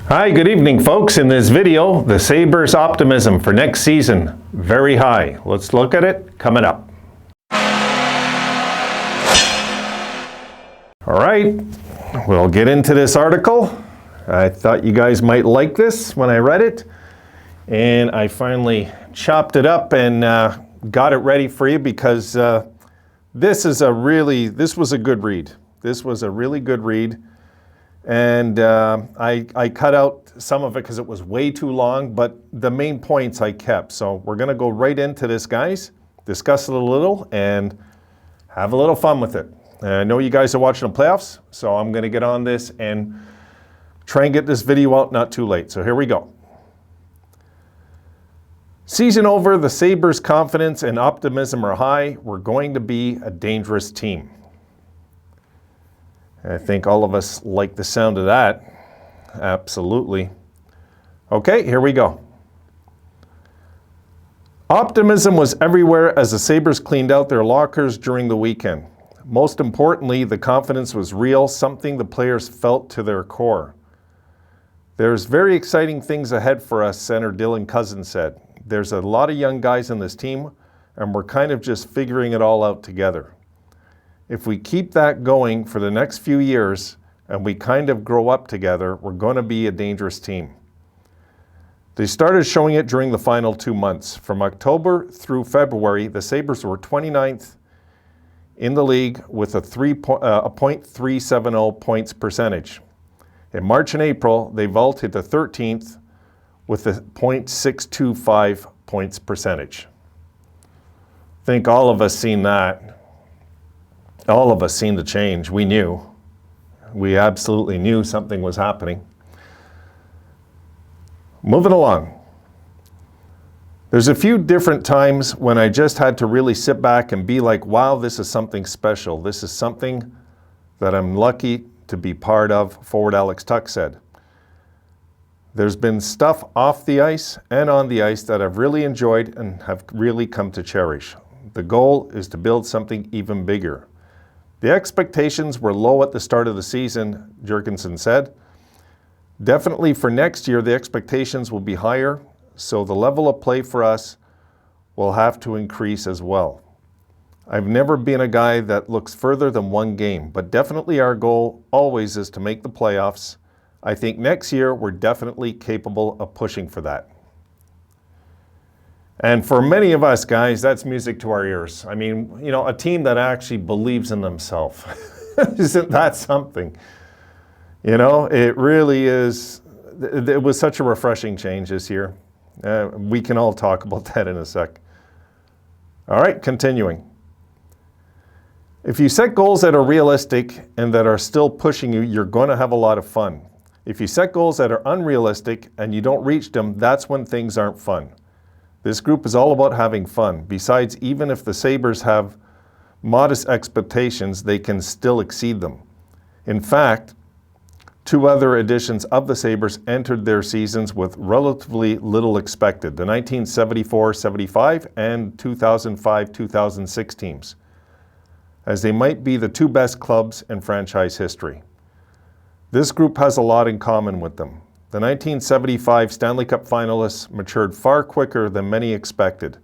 Hi, good evening, folks. In this video, the Sabres' optimism for next season, very high. Let's look at it coming up. All right, we'll get into this article. I thought you guys might like this when I read it, and I finally chopped it up and got it ready for you because this was a good read. This was a really good read. And I cut out some of it because it was way too long, but the main points I kept. So we're going to go right into this, guys, discuss it a little, and have a little fun with it. I know you guys are watching the playoffs, so I'm going to get on this and try and get this video out not too late. So here we go. Season over, the Sabres' confidence and optimism are high. We're going to be a dangerous team. I think all of us like the sound of that. Absolutely. Okay, here we go. Optimism was everywhere as the Sabres cleaned out their lockers during the weekend. Most importantly, the confidence was real, something the players felt to their core. There's very exciting things ahead for us, center Dylan Cousins said. There's a lot of young guys in this team, and we're kind of just figuring it all out together. If we keep that going for the next few years and we kind of grow up together, we're going to be a dangerous team. They started showing it during the final 2 months. From October through February, the Sabres were 29th in the league with a .370 points percentage. In March and April, they vaulted to 13th with a .625 points percentage. I think all of us seen that. All of us seen the change. We knew. We absolutely knew something was happening. Moving along. There's a few different times when I just had to really sit back and be like, wow, this is something special. This is something that I'm lucky to be part of, forward Alex Tuch said. There's been stuff off the ice and on the ice that I've really enjoyed and have really come to cherish. The goal is to build something even bigger. The expectations were low at the start of the season, Jurgensen said. Definitely for next year, the expectations will be higher, so the level of play for us will have to increase as well. I've never been a guy that looks further than one game, but definitely our goal always is to make the playoffs. I think next year we're definitely capable of pushing for that. And for many of us, guys, that's music to our ears. I mean, you know, a team that actually believes in themselves. Isn't that something? You know, it really is. It was such a refreshing change this year. We can all talk about that in a sec. All right, continuing. If you set goals that are realistic and that are still pushing you, you're going to have a lot of fun. If you set goals that are unrealistic and you don't reach them, that's when things aren't fun. This group is all about having fun. Besides, even if the Sabres have modest expectations, they can still exceed them. In fact, 2 other editions of the Sabres entered their seasons with relatively little expected, the 1974-75 and 2005-2006 teams, as they might be the 2 best clubs in franchise history. This group has a lot in common with them. The 1975 Stanley Cup finalists matured far quicker than many expected.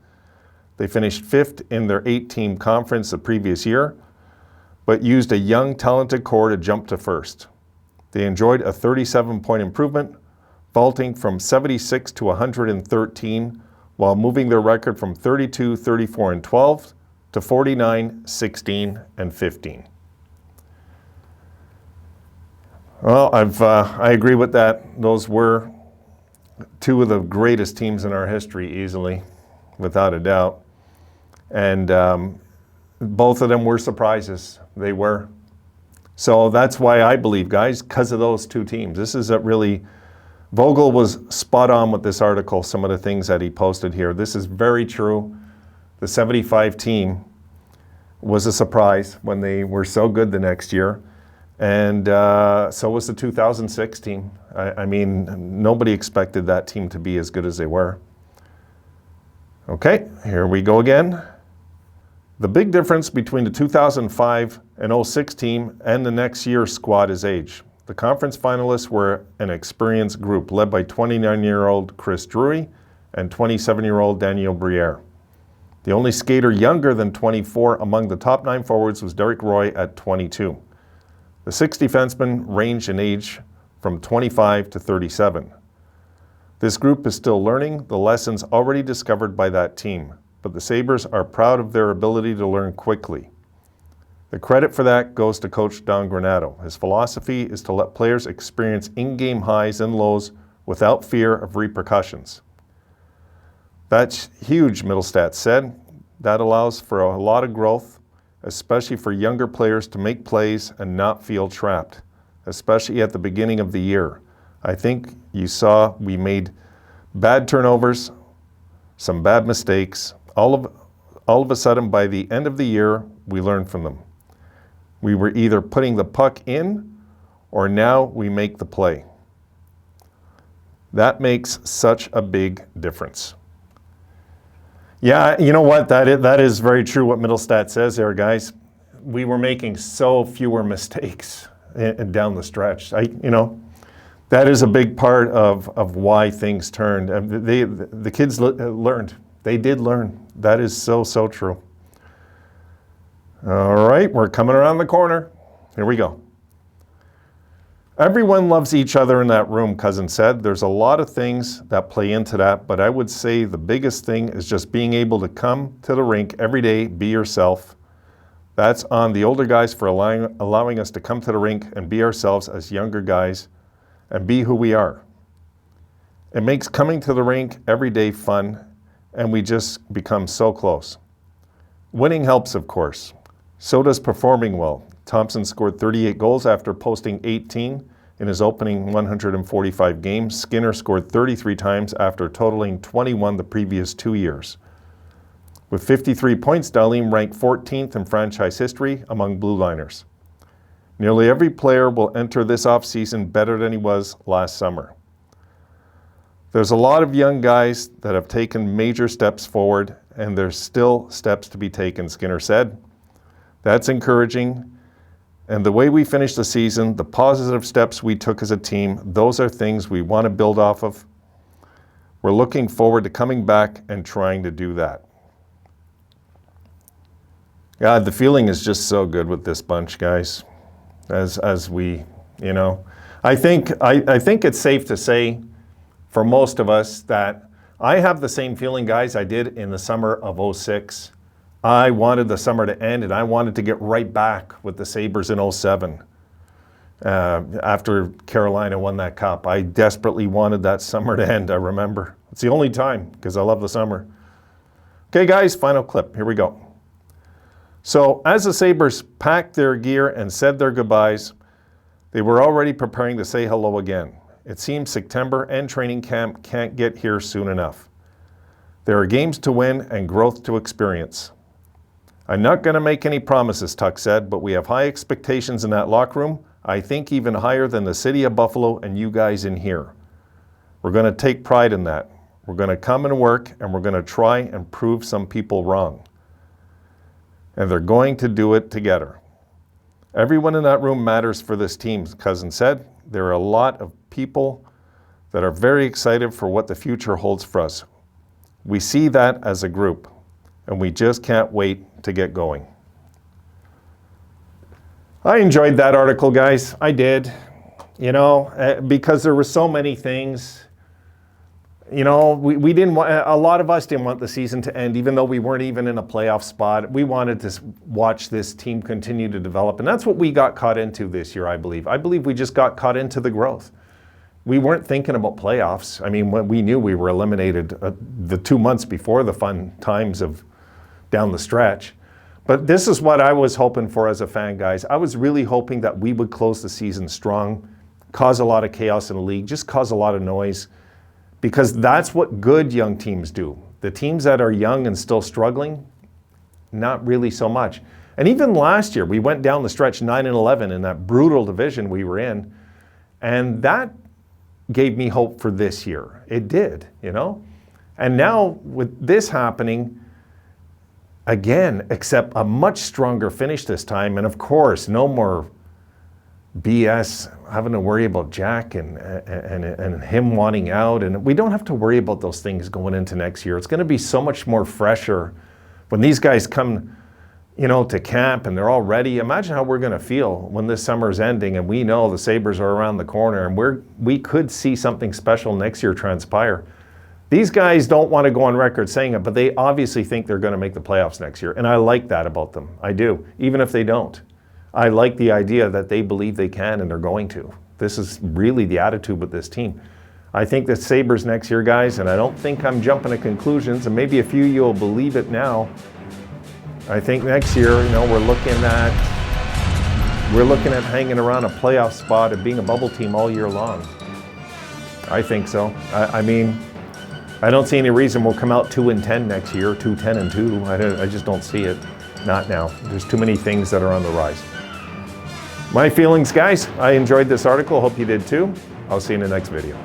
They finished 5th in their 8-team conference the previous year, but used a young, talented core to jump to 1st. They enjoyed a 37-point improvement, vaulting from 76 to 113, while moving their record from 32, 34, and 12 to 49, 16, and 15. Well, I agree with that. Those were 2 of the greatest teams in our history, easily, without a doubt. And both of them were surprises. They were. So that's why I believe, guys, because of those 2 teams. This is a really, Vogl was spot on with this article, some of the things that he posted here. This is very true. The 75 team was a surprise when they were so good the next year. And so was the 2006 team. I mean, nobody expected that team to be as good as they were. Okay, here we go again. The big difference between the 2005 and 06 team and the next year's squad is age. The conference finalists were an experienced group led by 29-year-old Chris Drury and 27-year-old Daniel Briere. The only skater younger than 24 among the top 9 forwards was Derek Roy at 22. The 6 defensemen ranged in age from 25 to 37. This group is still learning the lessons already discovered by that team, but the Sabres are proud of their ability to learn quickly. The credit for that goes to Coach Don Granato. His philosophy is to let players experience in-game highs and lows without fear of repercussions. That's huge, Middlestat said. That allows for a lot of growth, especially for younger players to make plays and not feel trapped, especially at the beginning of the year. I think you saw we made bad turnovers, some bad mistakes. All of a sudden, by the end of the year, we learned from them. We were either putting the puck in or now we make the play. That makes such a big difference. Yeah, you know what? That is very true what Middlestat says there, guys. We were making so fewer mistakes down the stretch. That is a big part of why things turned. The kids learned. They did learn. That is so true. All right, we're coming around the corner. Here we go. Everyone loves each other in that room, Cousin said. There's a lot of things that play into that, but I would say the biggest thing is just being able to come to the rink every day, be yourself. That's on the older guys for allowing us to come to the rink and be ourselves as younger guys and be who we are. It makes coming to the rink every day fun, and we just become so close. Winning helps, of course. So does performing well. Thompson scored 38 goals after posting 18 in his opening 145 games. Skinner scored 33 times after totaling 21 the previous 2 years. With 53 points, Dahlin ranked 14th in franchise history among blue liners. Nearly every player will enter this offseason better than he was last summer. There's a lot of young guys that have taken major steps forward, and there's still steps to be taken, Skinner said. That's encouraging. And the way we finished the season, the positive steps we took as a team, those are things we want to build off of. We're looking forward to coming back and trying to do that. God, the feeling is just so good with this bunch, guys. As we, I think it's safe to say for most of us that I have the same feeling, guys, I did in the summer of 06. I wanted the summer to end, and I wanted to get right back with the Sabres in 07. After Carolina won that cup, I desperately wanted that summer to end, I remember. It's the only time, because I love the summer. Okay, guys, final clip. Here we go. So as the Sabres packed their gear and said their goodbyes, they were already preparing to say hello again. It seems September and training camp can't get here soon enough. There are games to win and growth to experience. I'm not going to make any promises, Tuck said, but we have high expectations in that locker room. I think even higher than the city of Buffalo and you guys in here. We're going to take pride in that. We're going to come and work, and we're going to try and prove some people wrong. And they're going to do it together. Everyone in that room matters for this team, Cousin said. There are a lot of people that are very excited for what the future holds for us. We see that as a group, and we just can't wait to get going. I enjoyed that article, guys. I did. Because there were so many things. We didn't want, a lot of us didn't want the season to end, even though we weren't even in a playoff spot. We wanted to watch this team continue to develop, and that's what we got caught into this year, I believe. I believe we just got caught into the growth. We weren't thinking about playoffs. I mean, when we knew we were eliminated the 2 months before the fun times of down the stretch. But this is what I was hoping for as a fan, guys. I was really hoping that we would close the season strong, cause a lot of chaos in the league, just cause a lot of noise, because that's what good young teams do. The teams that are young and still struggling, not really so much. And even last year, we went down the stretch 9-11 in that brutal division we were in, and that gave me hope for this year. It did, And now with this happening, again, except a much stronger finish this time, and of course, no more BS having to worry about Jack and him wanting out. And we don't have to worry about those things going into next year. It's going to be so much more fresher when these guys come, to camp and they're all ready. Imagine how we're going to feel when this summer's ending and we know the Sabres are around the corner and we could see something special next year transpire. These guys don't want to go on record saying it, but they obviously think they're going to make the playoffs next year. And I like that about them. I do, even if they don't. I like the idea that they believe they can and they're going to. This is really the attitude with this team. I think the Sabres next year, guys, and I don't think I'm jumping to conclusions, and maybe a few of you will believe it now. I think next year, we're looking at hanging around a playoff spot and being a bubble team all year long. I think so. I mean, I don't see any reason we'll come out 2-10 next year, 2-10-2. I just don't see it. Not now. There's too many things that are on the rise. My feelings, guys, I enjoyed this article. Hope you did too. I'll see you in the next video.